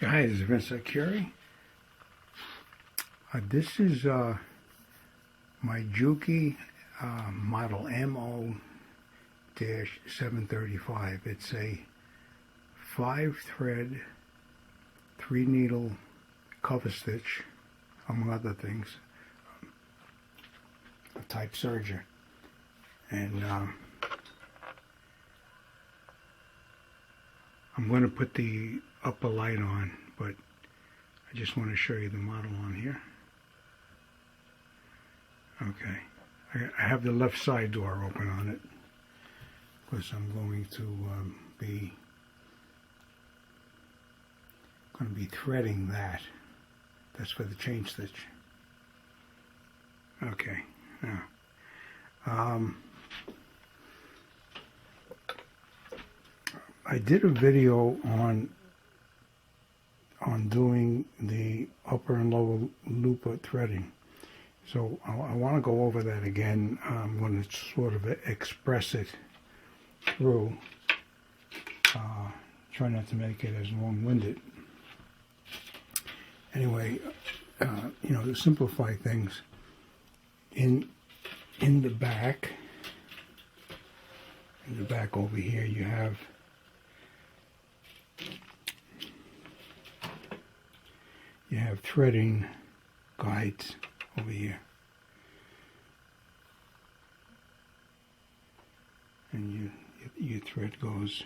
Hi, this is Vince Curie. This is my Juki model MO735. It's a 5-thread, 3-needle cover stitch, among other things, a type serger. And I'm going to put the upper light on, but I just want to show you the model on here. Okay, I have the left side door open on it because I'm going to be threading that. That's for the chain stitch. Okay, now I did a video on doing the upper and lower looper threading, so I want to go over that again. I'm going to sort of express it through, try not to make it as long-winded. Anyway, you know, to simplify things, in the back over here, you have threading guides over here, and your thread goes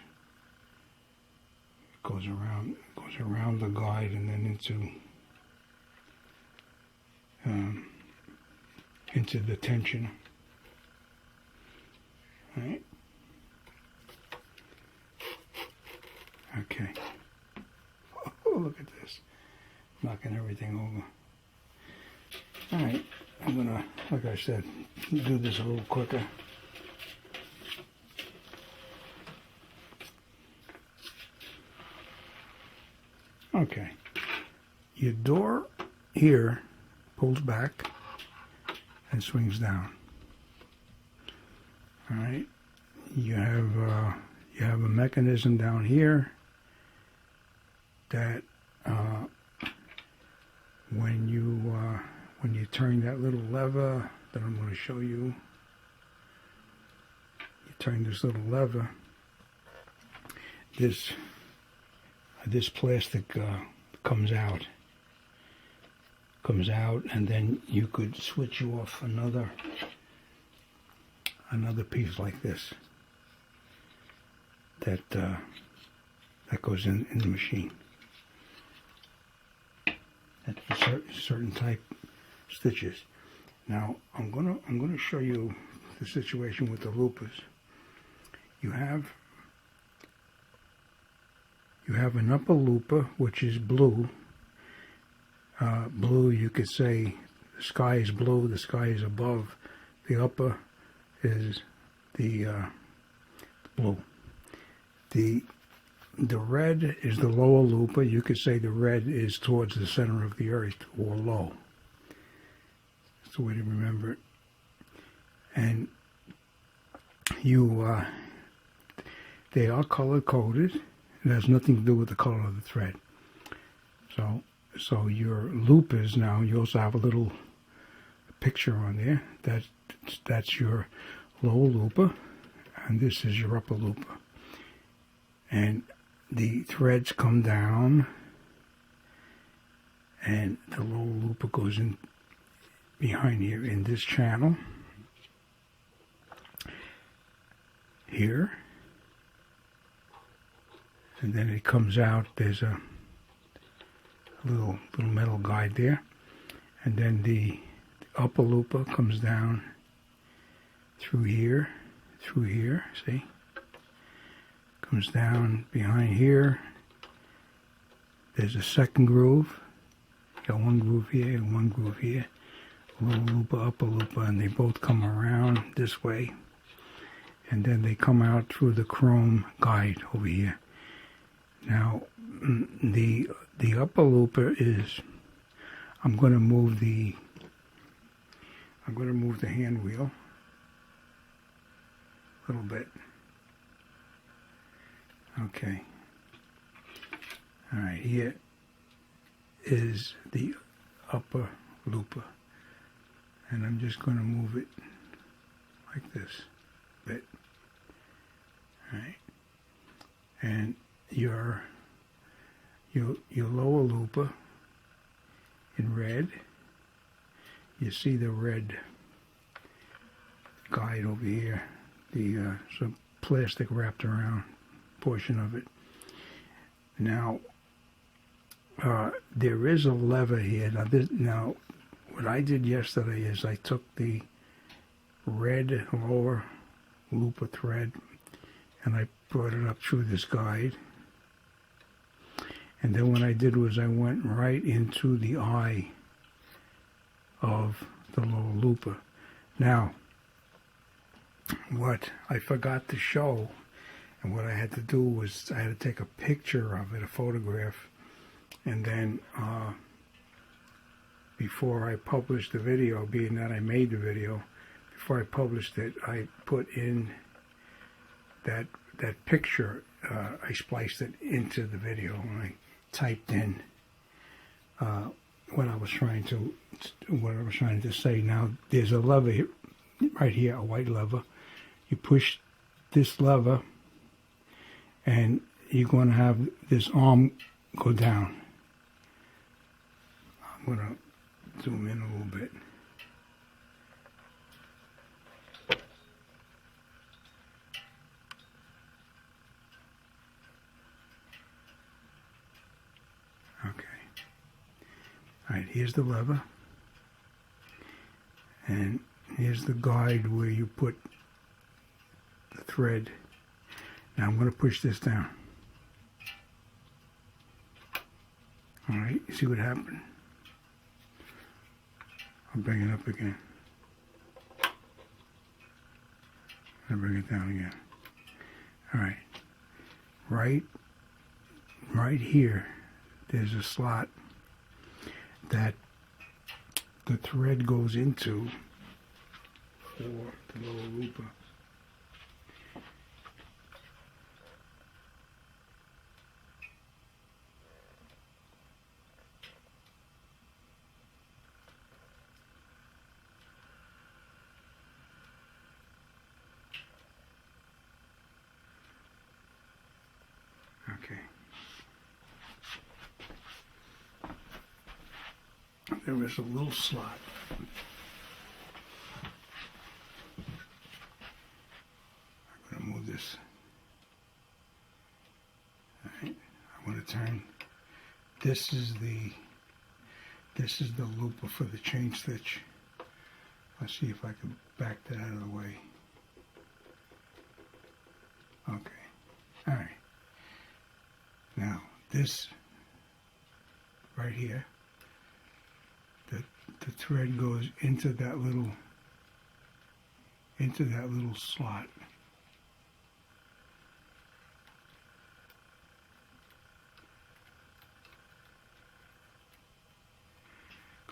around the guide and then into the tension. All right. Okay. Oh, look at this. Knocking everything over. Alright, I'm gonna, like I said, do this a little quicker. Okay. Your door here pulls back and swings down. Alright. You have a mechanism down here that when you turn that little lever that I'm going to show you, you turn this little lever, this plastic comes out, and then you could switch off another piece like this that goes in the machine. That's for certain type stitches. Now I'm gonna show you the situation with the loopers. You have an upper looper, which is blue. Blue, you could say the sky is blue, the sky is above. The upper is the blue. The red is the lower looper. You could say the red is towards the center of the earth, or low. That's the way to remember it. And they are color coded. It has nothing to do with the color of the thread. So your loopers now, you also have a little picture on there. That's your lower looper, and this is your upper looper. And the threads come down, and the lower looper goes in behind here in this channel here, and then it comes out. There's a little metal guide there, and then the upper looper comes down through here, see? Comes down behind here. There's a second groove. You got one groove here and one groove here. Lower looper, upper looper, and they both come around this way. And then they come out through the chrome guide over here. Now, the upper looper is, I'm going to move the hand wheel a little bit. Okay. All right, here is the upper looper. And I'm just going to move it like this a bit. Right? And your lower looper in red, you see the red guide over here, the some plastic wrapped around portion of it. Now, there is a lever here. Now, what I did yesterday is I took the red lower looper thread and I brought it up through this guide. And then what I did was I went right into the eye of the lower looper. Now, what I forgot to show, and what I had to do was I had to take a picture of it, a photograph, and then before I published the video, being that I made the video, before I published it, I put in that picture, I spliced it into the video, and I typed in what I was trying to say. Now, there's a lever here, right here, a white lever. You push this lever, and you're going to have this arm go down. I'm going to zoom in a little bit. Okay. All right, here's the lever. And here's the guide where you put the thread. Now I'm going to push this down. All right, you see what happened? I'll bring it up again. I'll bring it down again. All right. Right here, there's a slot that the thread goes into for the lower looper. Okay. There is a little slot. I'm going to move this. All right. I want to turn. This is the looper for the chain stitch. Let's see if I can back that out of the way. Okay. All right. Now, this right here, the thread goes into that little slot.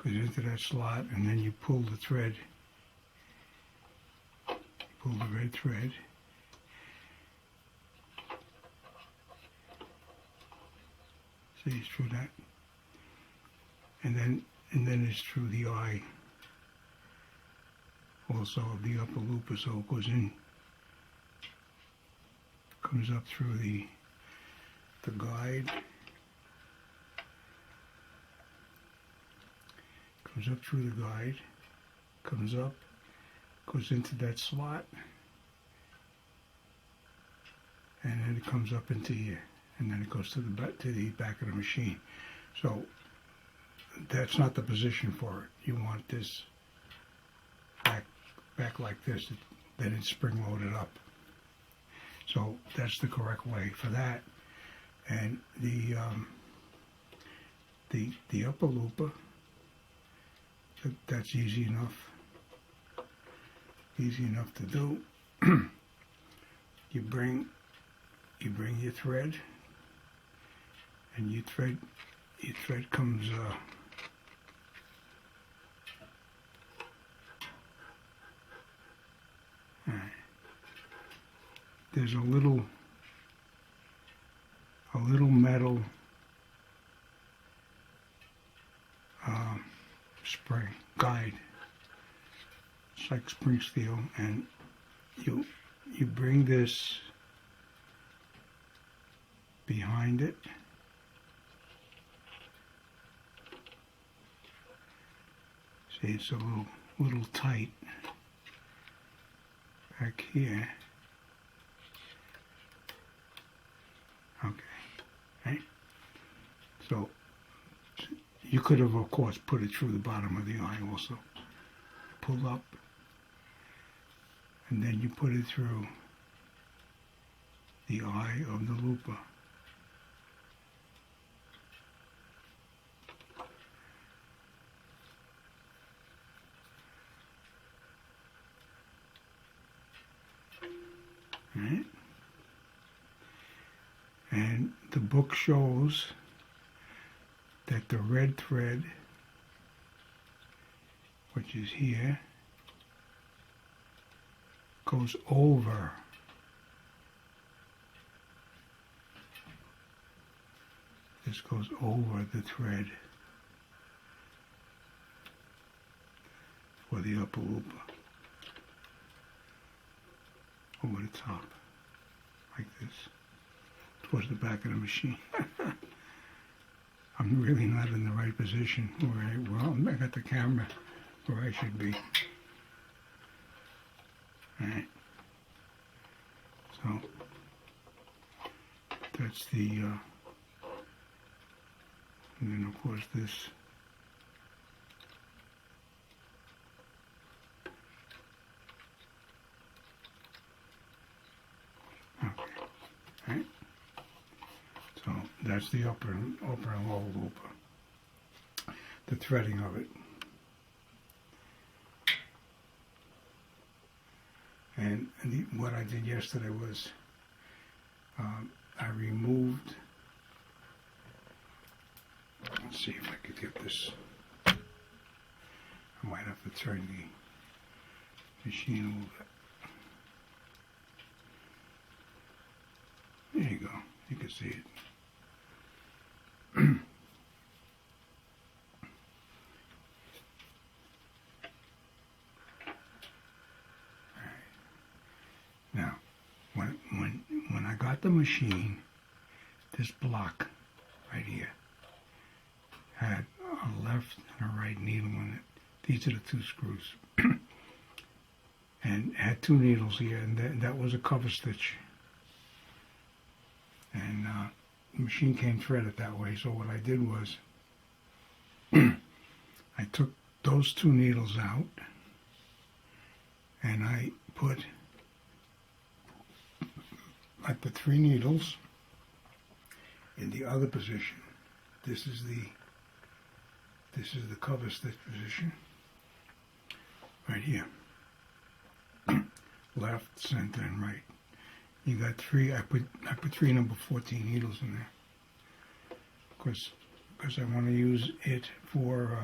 Goes into that slot, and then you pull the thread. You pull the red thread. See, it's through that, and then it's through the eye, also of the upper looper, so it goes in, comes up through the guide, comes up through the guide, comes up, goes into that slot, and then it comes up into here. And then it goes to the back of the machine. So that's not the position for it. You want this back like this, then it's spring loaded up. So that's the correct way for that. And the upper looper, that's easy enough. Easy enough to do. You bring your thread. And your thread comes all right. There's a little metal spring guide. It's like spring steel, and you bring this behind it. See, it's a little tight back here. Okay, right? So you could have, of course, put it through the bottom of the eye also. Pull up, and then you put it through the eye of the looper. Right? And the book shows that the red thread, which is here, goes over this goes over the thread for the upper looper, over the top, like this, towards the back of the machine. I'm really not in the right position where I got the camera where I should be. Alright. So that's the and then of course this okay. Right? So that's the upper and lower looper. The threading of it. And what I did yesterday was I removed, let's see if I could get this, I might have to turn the machine a little bit. There you go, you can see it. Now, when I got the machine, this block right here had a left and a right needle in it. These are the two screws. And it had two needles here, and that was a cover stitch. And the machine came threaded that way, so what I did was I took those two needles out and I put 3 needles in the other position. This is the cover stitch position right here. Left, center, and right. You got 3. I put 3 number 14 needles in there because I want to use it for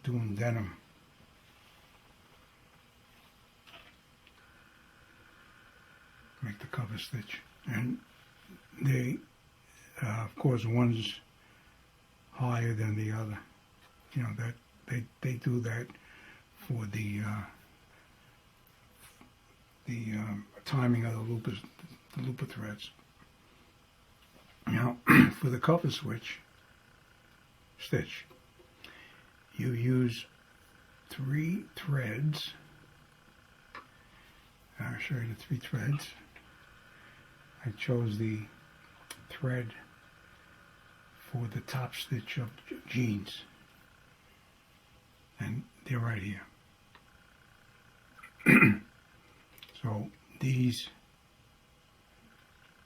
doing denim. Make the cover stitch, and they of course one's higher than the other, you know, that they do that for the timing of the looper threads. Now for the cover stitch, you use 3 threads. I'll show you the 3 threads. I chose the thread for the top stitch of jeans, and they're right here. So these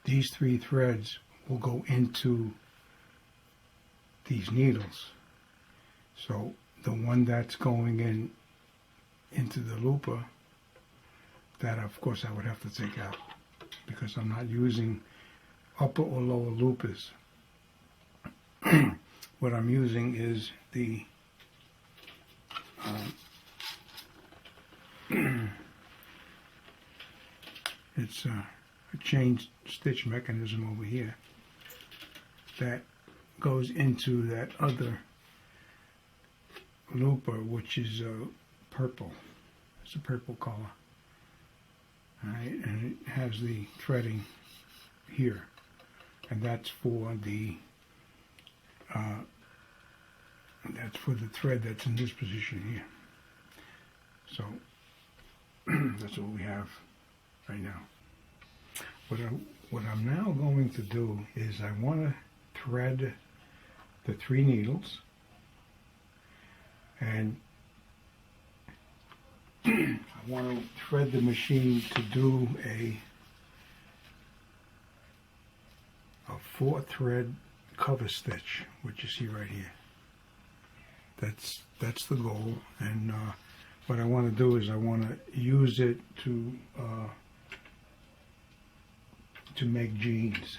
3 threads will go into these needles. So the one that's going into the looper, that of course I would have to take out because I'm not using upper or lower loopers. What I'm using is the it's a chain stitch mechanism over here that goes into that other looper, which is purple. It's a purple color. Alright, and it has the threading here. And that's for the thread that's in this position here. So that's what we have right now. What I'm now going to do is I want to thread the 3 needles, and I want to thread the machine to do a 4-thread cover stitch, which you see right here. That's the goal, and what I want to do is I want to use it to make jeans.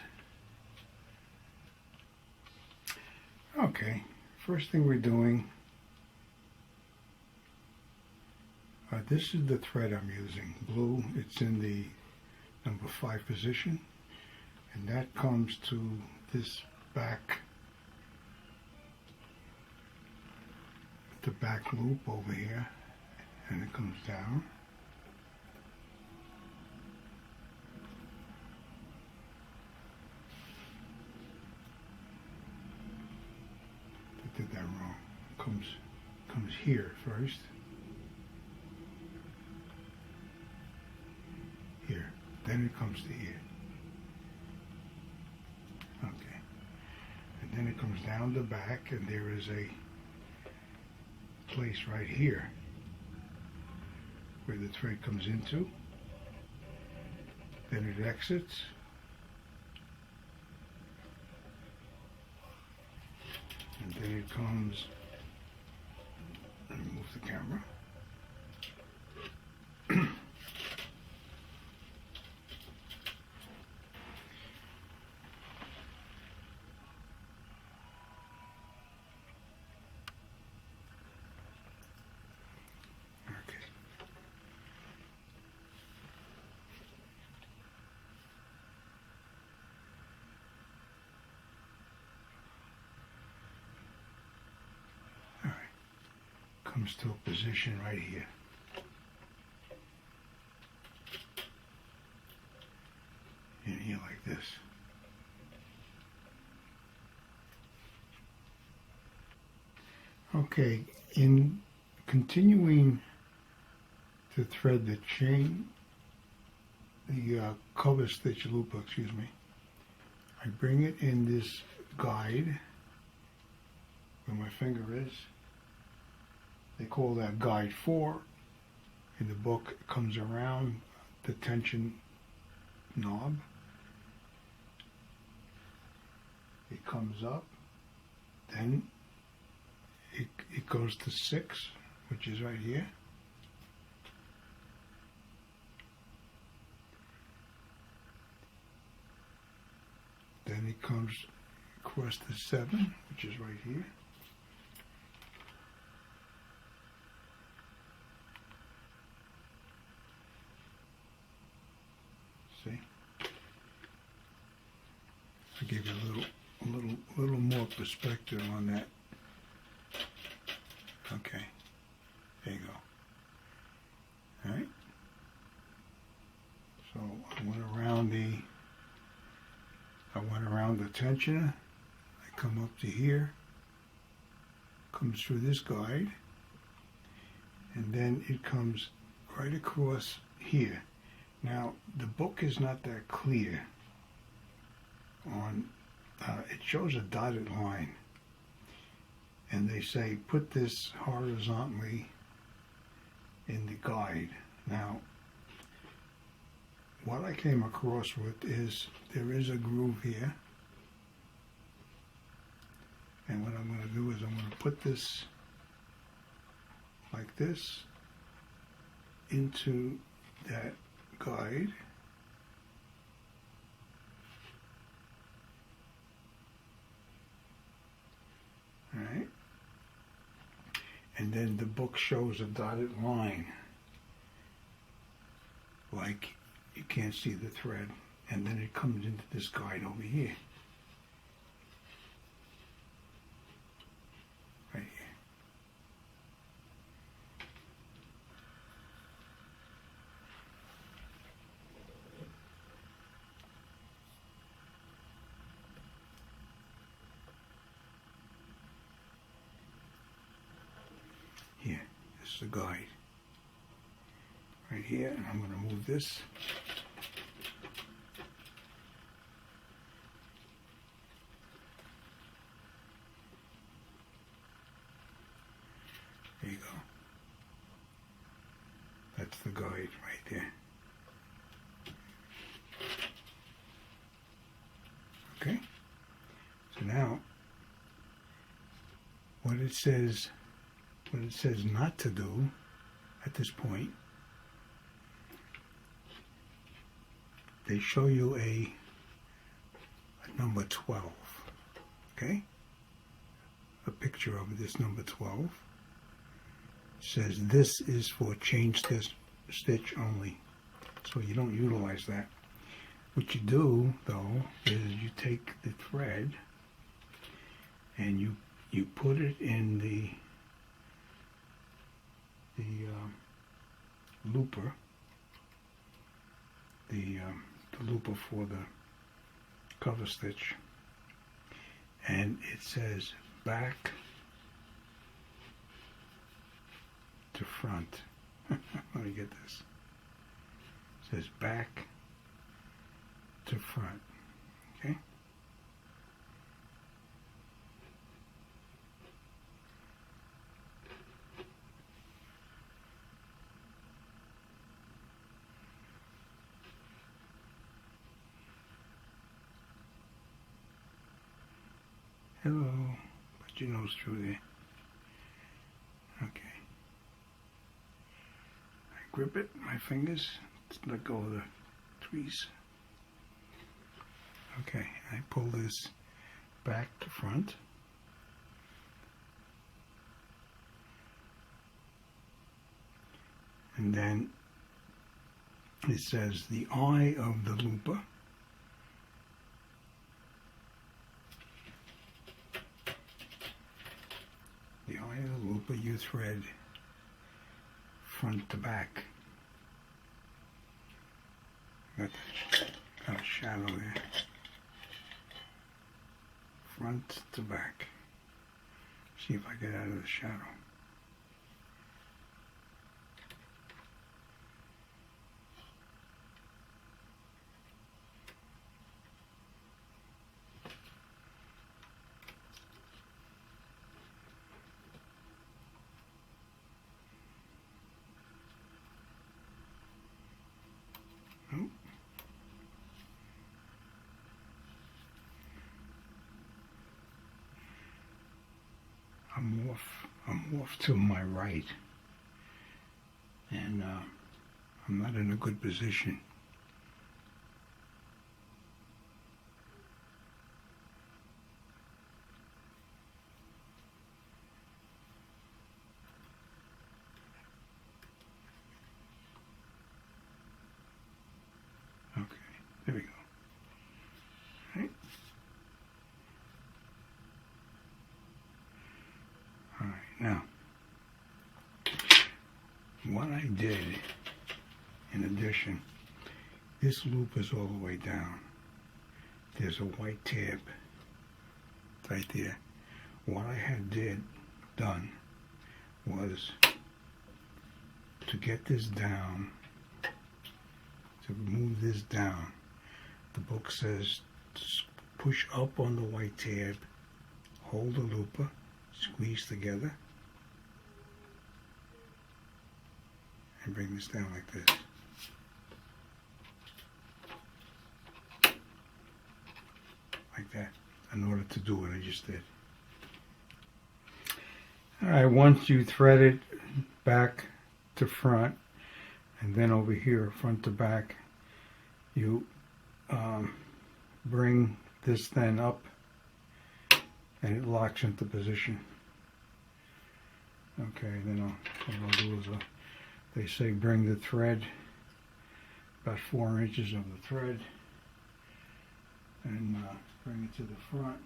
Okay, first thing we're doing, this is the thread I'm using, blue. It's in the number 5 position, and that comes to this back, the back loop over here, and it comes down. I did that wrong. Comes here first. Here. Then it comes to here. Okay. And then it comes down the back, and there is a place right here where the thread comes into. Then it exits. And then it comes, let me move the camera. Comes to a position right here. In here like this. Okay, in continuing to thread the chain, the cover stitch loop, excuse me, I bring it in this guide where my finger is. They call that guide 4. In the book, it comes around the tension knob. It comes up. Then it goes to 6, which is right here. Then it comes across to 7, which is right here. See? I give you a little more perspective on that. Okay, there you go. All right. So I went around the tensioner. I come up to here. Comes through this guide, and then it comes right across here. Now, the book is not that clear on, it shows a dotted line, and they say put this horizontally in the guide. Now, what I came across with is there is a groove here, and what I'm going to do is I'm going to put this like this into that guide. All right. And then the book shows a dotted line, like you can't see the thread, and then it comes into this guide over here. Right here. the guide. Right here, and I'm going to move this. There you go. That's the guide right there. Okay? So now, what it says not to do at this point, they show you a number 12, okay? A picture of this number 12. It says this is for chain stitch only, so you don't utilize that. What you do, though, is you take the thread and you put it in the looper, the looper for the cover stitch, and it says back to front. Let me get this. It says back to front. Okay? Hello. Put your nose through there. Okay. I grip it, my fingers, let go of the tweeze. Okay, I pull this back to front. And then it says the eye of the looper. The eye of the looper you thread front to back. Got a shadow there. Front to back. See if I get out of the shadow. Oh. I'm off to my right, and I'm not in a good position. Okay, there we go. All right. All right, now, what I did, in addition, this loop is all the way down. There's a white tab right there. What I had done was to get this down, to move this down. The book says push up on the white tab, hold the looper, squeeze together, and bring this down like this. Like that, in order to do what I just did. Alright, once you thread it back to front, and then over here, front to back, you bring this then up, and it locks into position. Okay, then what I'll do is, they say bring the thread about 4 inches of the thread, and bring it to the front.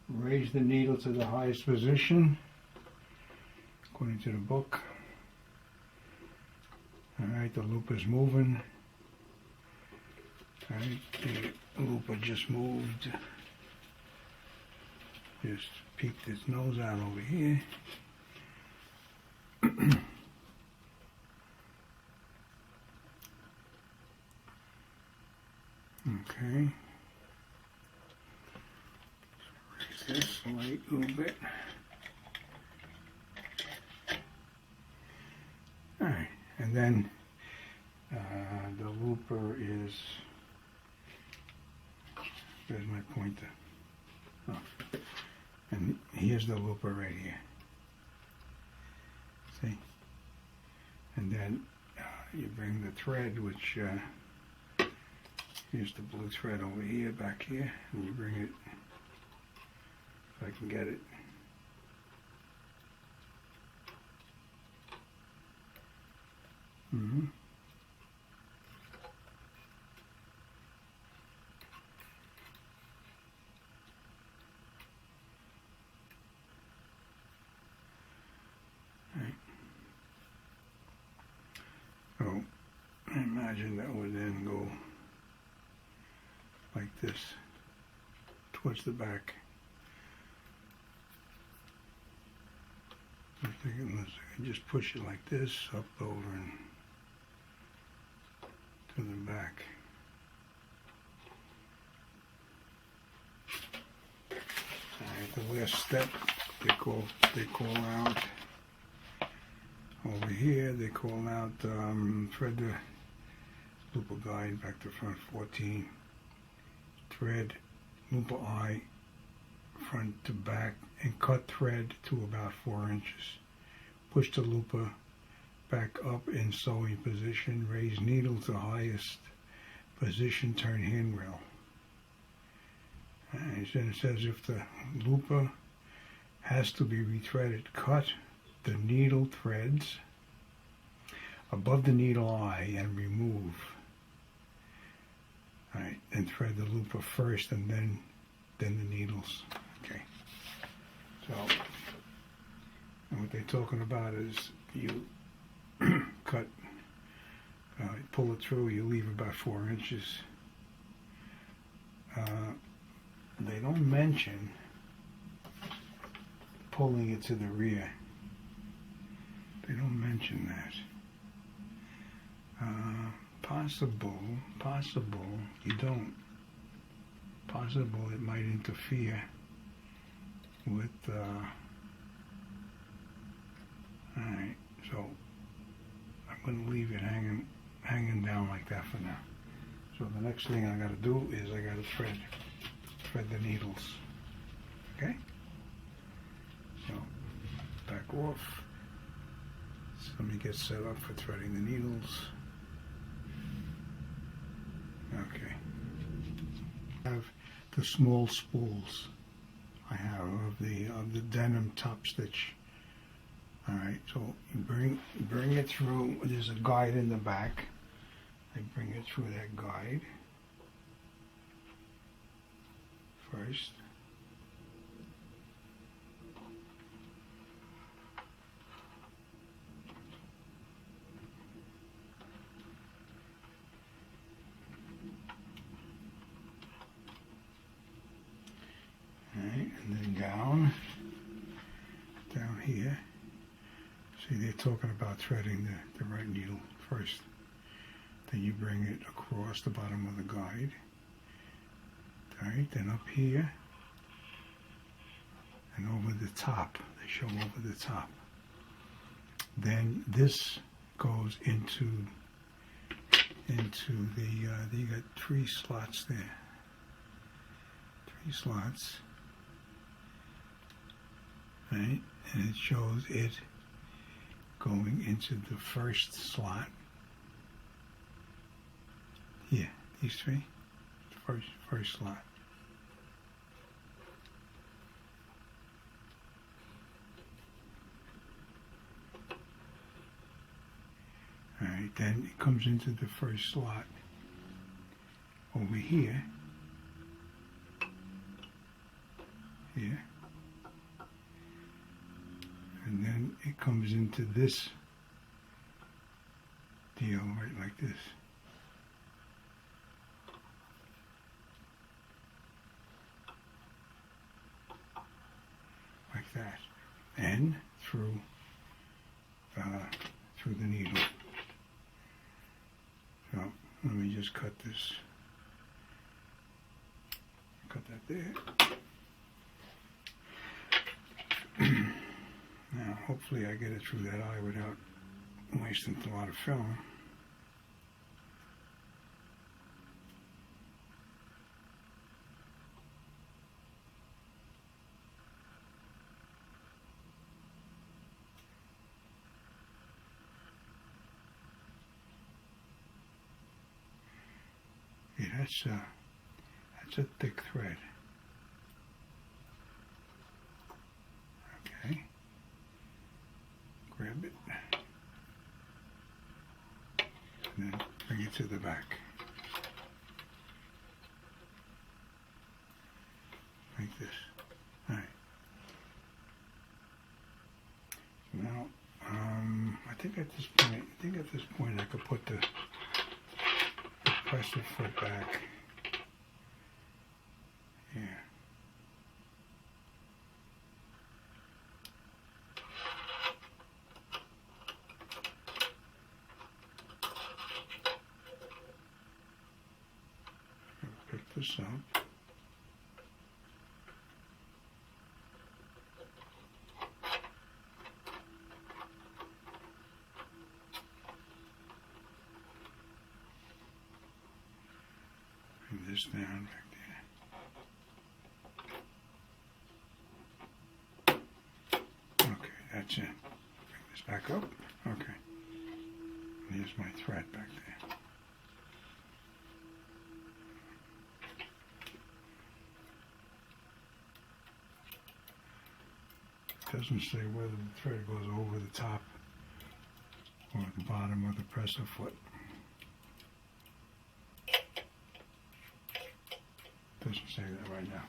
Raise the needle to the highest position, according to the book. Alright, the loop is moving. Alright, the looper just moved. Just peeked its nose out over here. Okay. Raise this light a little bit. Alright, and then the looper is, there's my pointer. Oh. And here's the looper right here. See? And then you bring the thread, which here's the blue thread over here, back here, and you bring it, if I can get it. Mm-hmm. Right. So I imagine that would then go like this towards the back. I'm thinking unless I can just push it like this up over and to the back. Alright, the last step they call out over here. They call out thread the looper guide back to front 14. Thread looper eye front to back and cut thread to about 4 inches. Push the looper back up in sewing position. Raise needle to highest position. Turn handrail. And then it says if the looper has to be rethreaded, cut the needle threads above the needle eye and remove. Alright, and thread the looper first and then the needles. Okay. So, and what they're talking about is you cut, pull it through, you leave about 4 inches. They don't mention pulling it to the rear. They don't mention that. Possible, you don't. Possible it might interfere with, alright, so I'm going to leave it hanging down like that for now. So the next thing I got to do is I got to thread the needles. Okay? So, back off. So let me get set up for threading the needles. Okay. I have the small spools I have of the denim top stitch. Alright, so you bring it through. There's a guide in the back. I bring it through that guide first. Alright, and then down here. See, they're talking about threading the right needle first. Then you bring it across the bottom of the guide. Alright, then up here and over the top. They show over the top. Then this goes into the, you got 3 slots there. 3 slots. Right, and it shows it going into the first slot. Here, these 3, first slot. All right, then it comes into the first slot over here. Here. And then it comes into this deal right like this. me just cut this. Cut that there. Now, hopefully I get it through that eye without wasting a lot of film. Yeah, that's a thick thread. Okay. Grab it. And then bring it to the back. Like this. Alright. So now, I think at this point I could put the presser foot back. Yeah. Pick this up. Bring this down back there. Okay, that's it. Bring this back up. Okay. And here's my thread back there. It doesn't say whether the thread goes over the top or the bottom of the presser foot. Doesn't say that right now.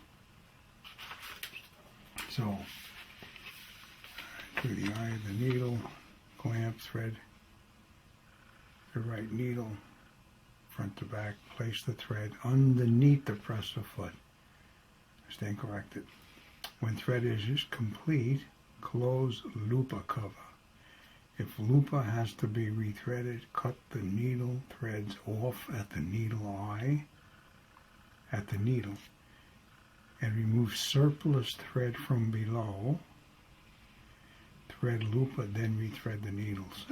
So, through the eye of the needle, clamp, thread, the right needle, front to back, place the thread underneath the presser foot. I stand corrected. When thread is complete, close looper cover. If looper has to be rethreaded, cut the needle threads off at the needle eye, and remove surplus thread from below. Thread looper, then rethread the needles.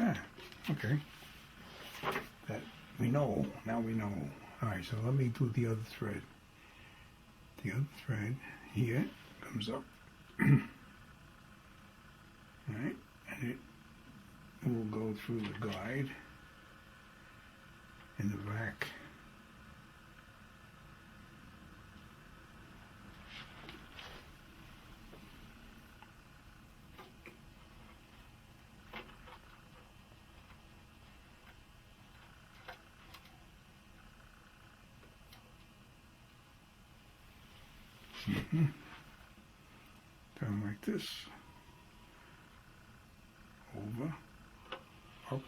Okay. That we know. Now we know. Alright, so let me do the other thread. The other thread here comes up. Alright, and it will go through the guide in the back. Down like this, over, up,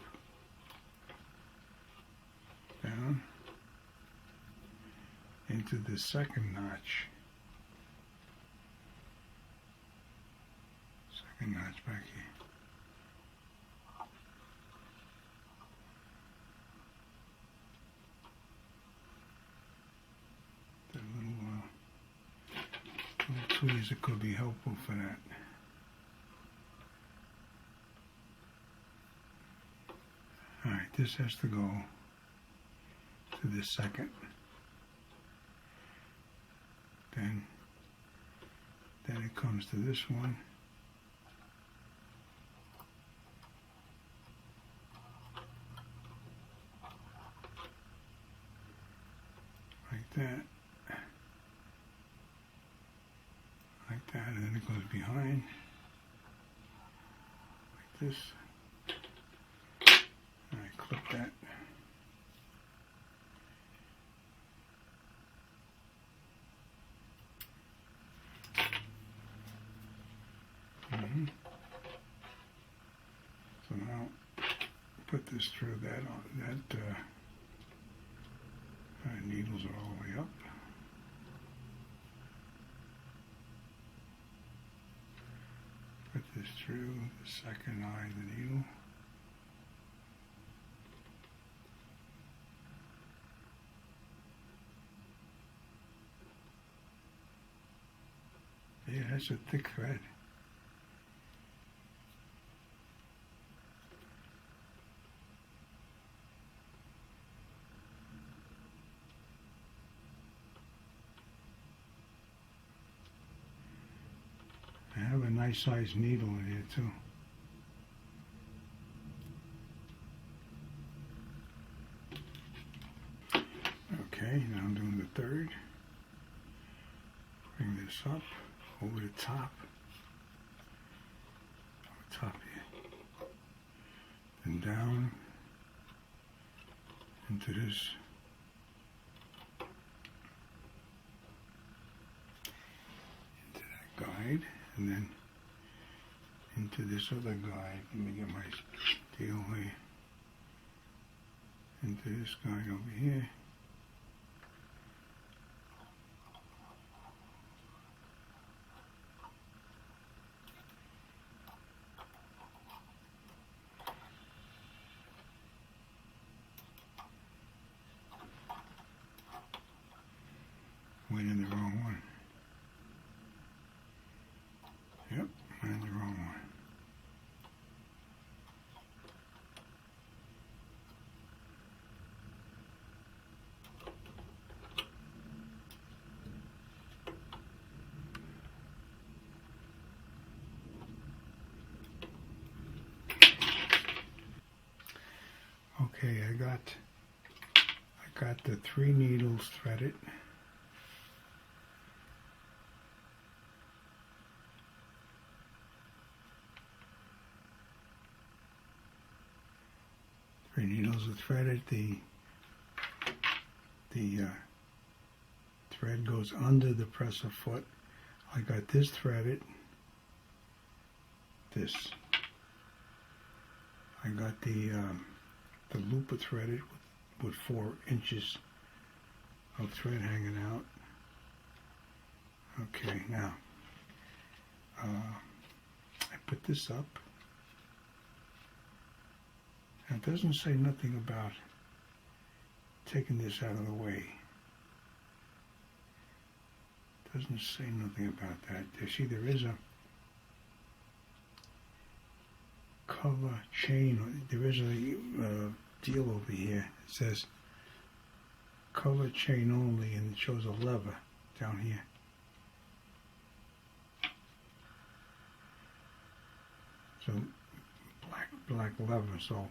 down, into the second notch. Second notch back here. The little tweezer could be helpful for that. Alright, this has to go to this second. Then it comes to this one. Like that. Like that, and then it goes behind. Like this. And I clip that. So now put this through that needles are all the way up. Put this through the second eye of the needle. That's a thick thread. I have a nice sized needle in here too. Okay, now I'm doing the third. Bring this up over the top. Over top here. And down into this. Into that guide. And then into this other guide. Let me get my deal here. Into this guide over here. Went in the wrong one. Yep, went in the wrong one. Okay, I got the 3 needles threaded. Three needles are threaded. The thread goes under the presser foot. I got this threaded. This. I got the looper threaded with 4 inches of thread hanging out. Okay, now I put this up. It doesn't say nothing about taking this out of the way. It doesn't say nothing about that. You see, there is a cover chain. There is a deal over here. It says cover chain only, and it shows a lever down here. So black lever. So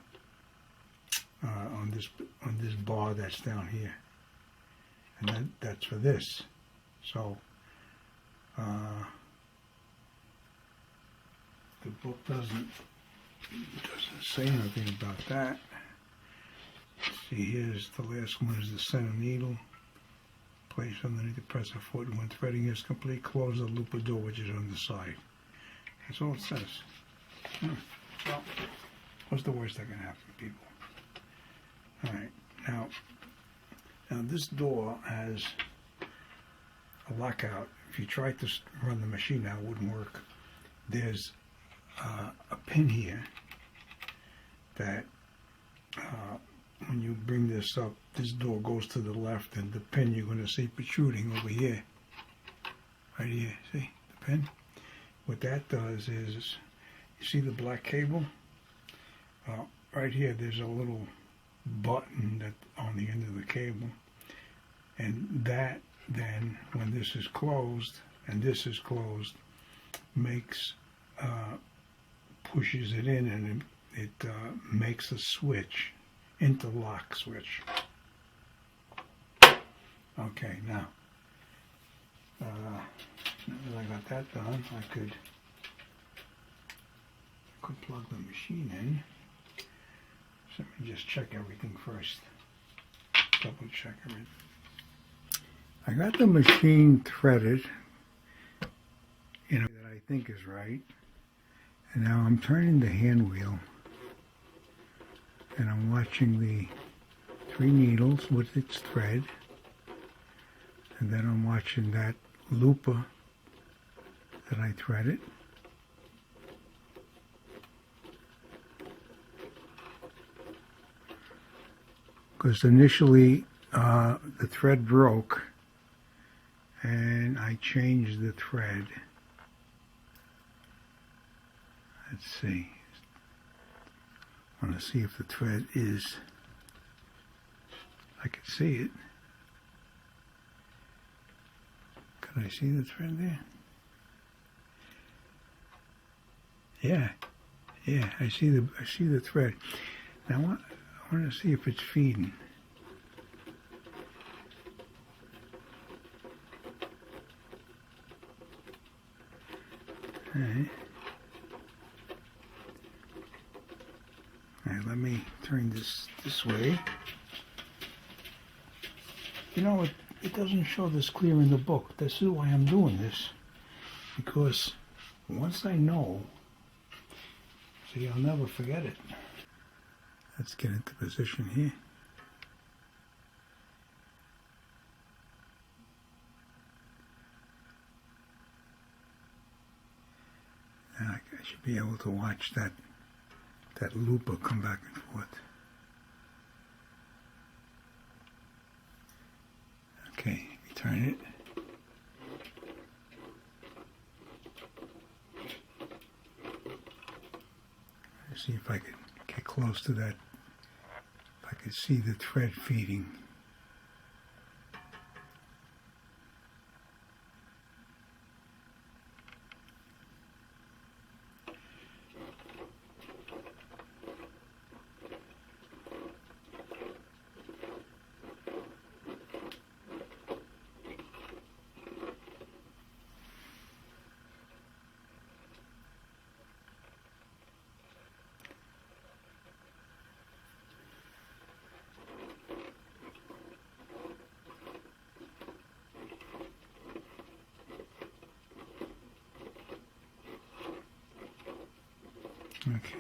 on this bar that's down here, and that's for this. So the book doesn't say anything about that. See, here's the last one is the center needle. Place underneath the presser foot. When threading is complete, close the looper door, which is on the side. That's all it says. Well, what's the worst that can happen, people? All right, now this door has a lockout. If you tried to run the machine now, it wouldn't work. There's a pin here that when you bring this up, this door goes to the left, and the pin you're going to see protruding over here. Right here, see the pin? What that does is, you see the black cable? Right here, there's a little button that on the end of the cable, and that then, when this is closed and this is closed, makes pushes it in, and it makes a switch, interlock switch. Okay, now that I got that done, I could plug the machine in. So let me just check everything first. Double check everything. I got the machine threaded in a way that I think is right. And now I'm turning the hand wheel, and I'm watching the 3 needles with its thread, and then I'm watching that looper that I threaded. Because initially the thread broke, and I changed the thread Let's see. I want to see if the thread is, I can see it. Can I see the thread there? Yeah, I see the thread. Now I want to see if it's feeding. All right. All right, let me turn this way. You know, it doesn't show this clear in the book. This is why I'm doing this. Because once I know, see, I'll never forget it. Let's get into position here. Now I should be able to watch that looper come back and forth. Okay, turn it. Let's see if I can get close to that. If I can see the thread feeding.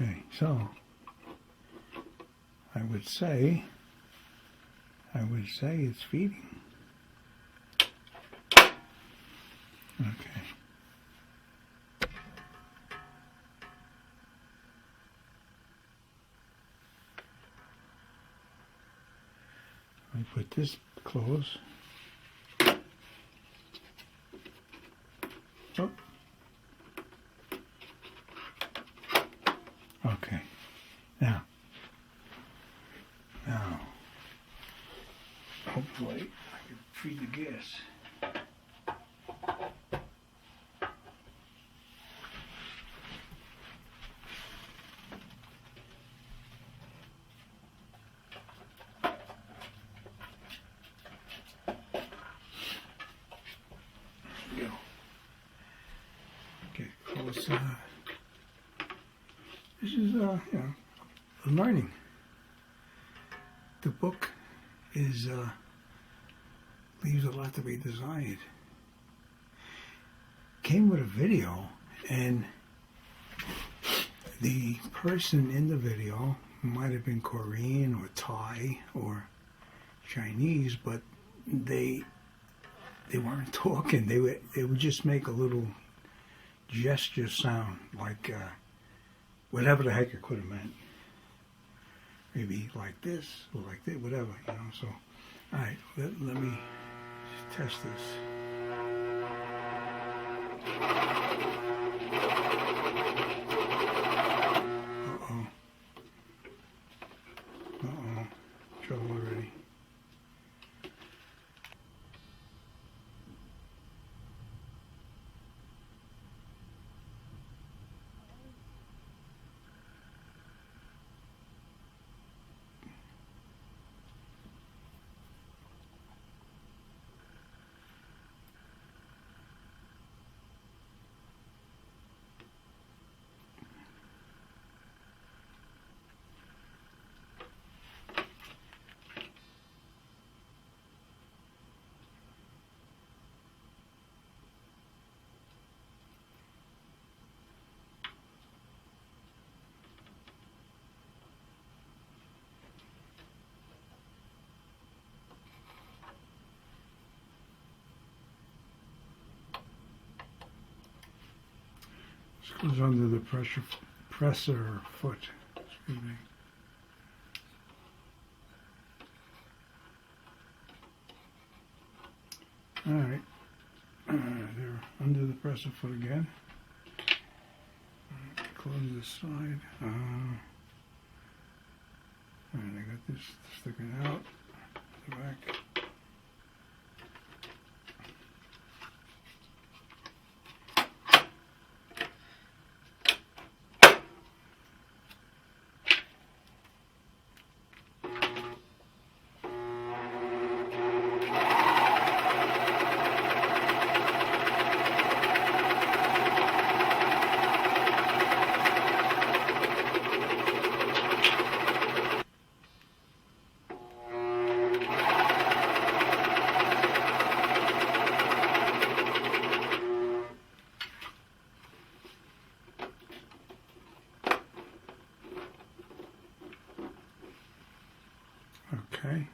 Okay, so I would say it's feeding. Okay. I put this close. Oh. Okay. Now, hopefully I can feed the gas. There we go. Get close. This is, learning. The book is, leaves a lot to be desired. Came with a video, and the person in the video might have been Korean or Thai or Chinese, but they weren't talking. They would just make a little gesture sound, like whatever the heck it could have meant. Maybe like this or like that, whatever, you know. So, all right, let me test this. Trouble already. This goes under the presser foot. Excuse me. All right, they're under the presser foot again. close this side. And I got this sticking out the back. Okay.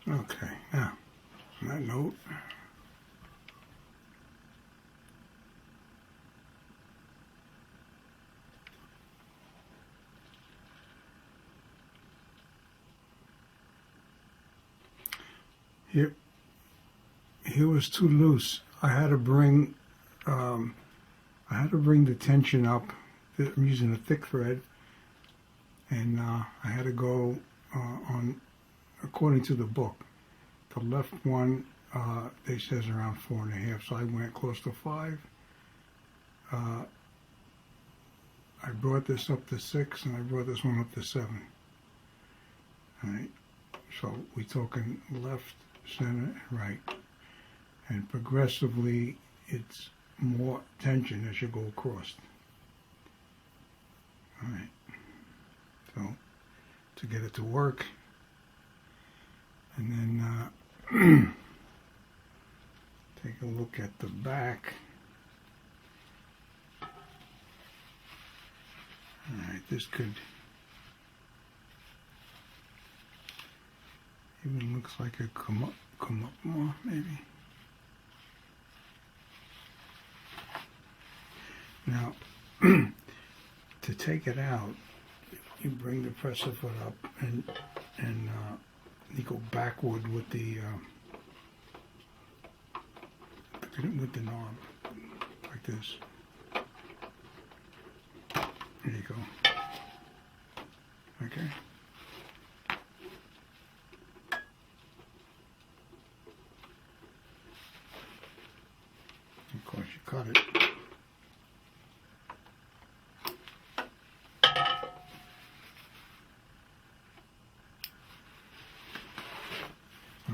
Okay, now, on that note, here was too loose. I had to bring the tension up. I'm using a thick thread, and I had to go on according to the book. The left one, they says around 4.5, so I went close to 5. I brought this up to 6, and I brought this one up to 7. All right, so we're talking left, center, right, and progressively it's more tension as you go across. All right, so to get it to work, and then take a look at the back. All right, this could even looks like it come up more maybe. Now, to take it out, you bring the presser foot up and you go backward with the knob like this. There you go. Okay. Of course, you cut it.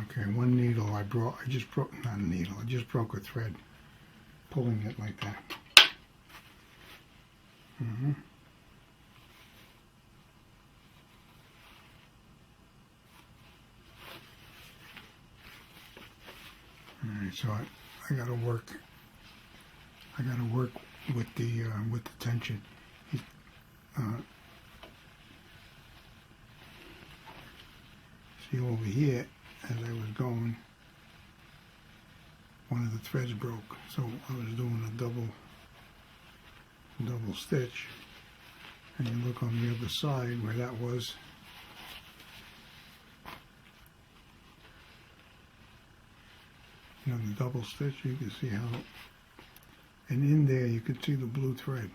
Okay, one needle I just broke, not a needle, I just broke a thread, pulling it like that. Alright, so I gotta work with the tension. See over here, as I was going, one of the threads broke, so I was doing a double stitch, and you look on the other side where that was. You know, the double stitch, you can see how, and in there you can see the blue thread.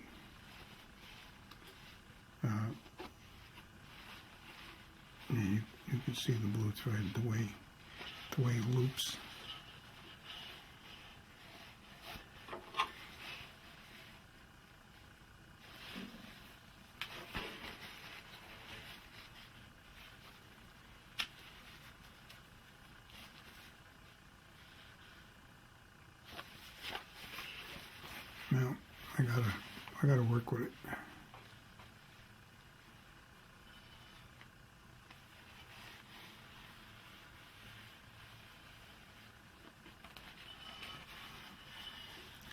You can see the blue thread, the way it loops. Now I gotta work with it.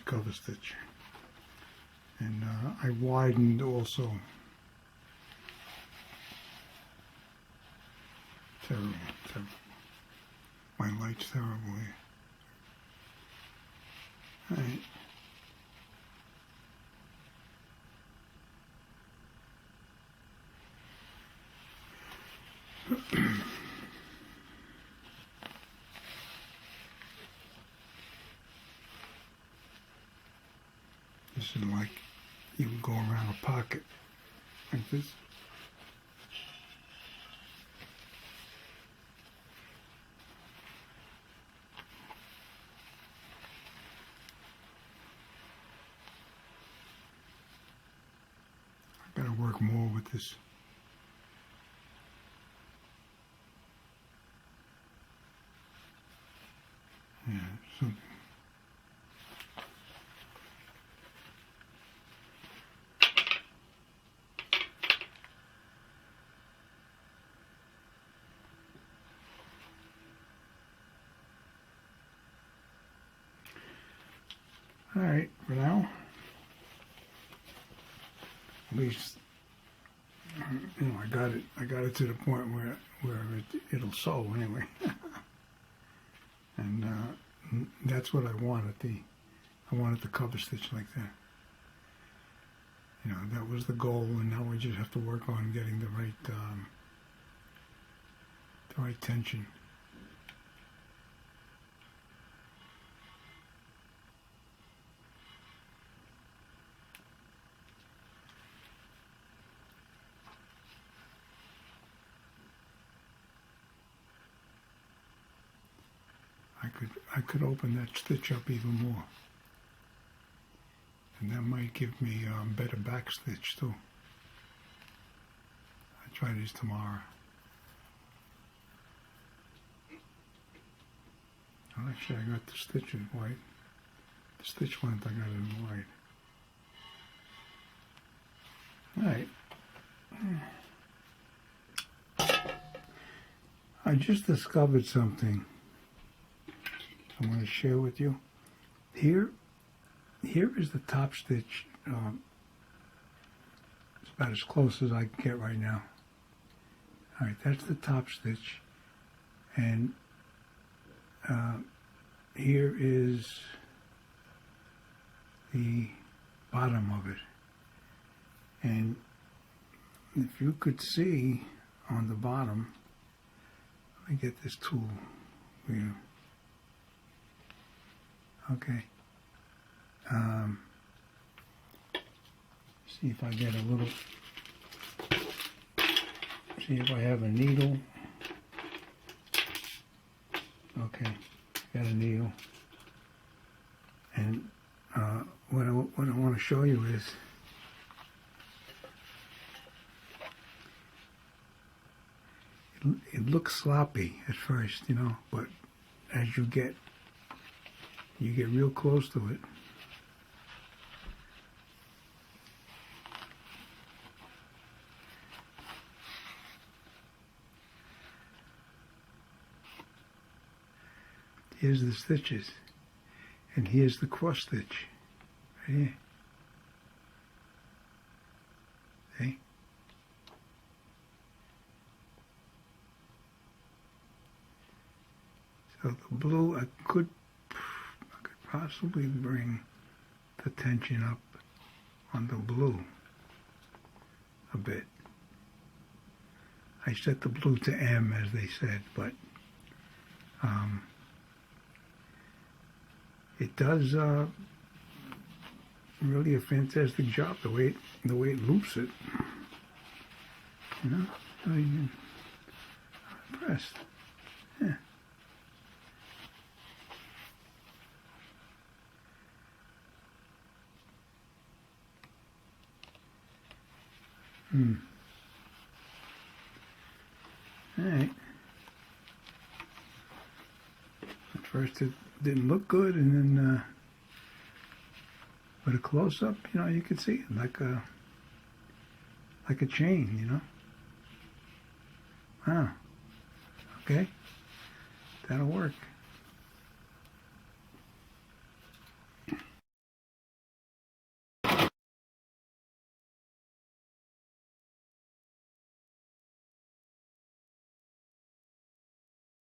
Cover stitch, and I widened also. Terrible. My light's terrible here. All right. This is like you would go around a pocket like this. I gotta work more with this. Yeah, something. All right, for now, at least, you know, I got it to the point where it'll sew anyway. And that's what I wanted. I wanted the cover stitch like that. You know, that was the goal, and now we just have to work on getting the right tension. I could open that stitch up even more, and that might give me better back stitch too. I'll try this tomorrow. Well, actually, I got the stitch in white. The stitch length I got in white. All right. I just discovered something I want to share with you. Here is the top stitch. It's about as close as I can get right now. All right, that's the top stitch, and here is the bottom of it. And if you could see on the bottom, let me get this tool for you. Okay. See if I get a little, see if I have a needle. Okay, got a needle. And what I want to show you is it looks sloppy at first, you know, but as you get real close to it, here's the stitches, and here's the cross stitch, right here. See? So the blue, I could possibly bring the tension up on the blue a bit. I set the blue to M, as they said, but it does really a fantastic job the way it loops it. You know, I'm impressed. Yeah. All right. At first it didn't look good, and then with a close-up, you know, you could see it like a chain, you know. Wow. Okay. That'll work.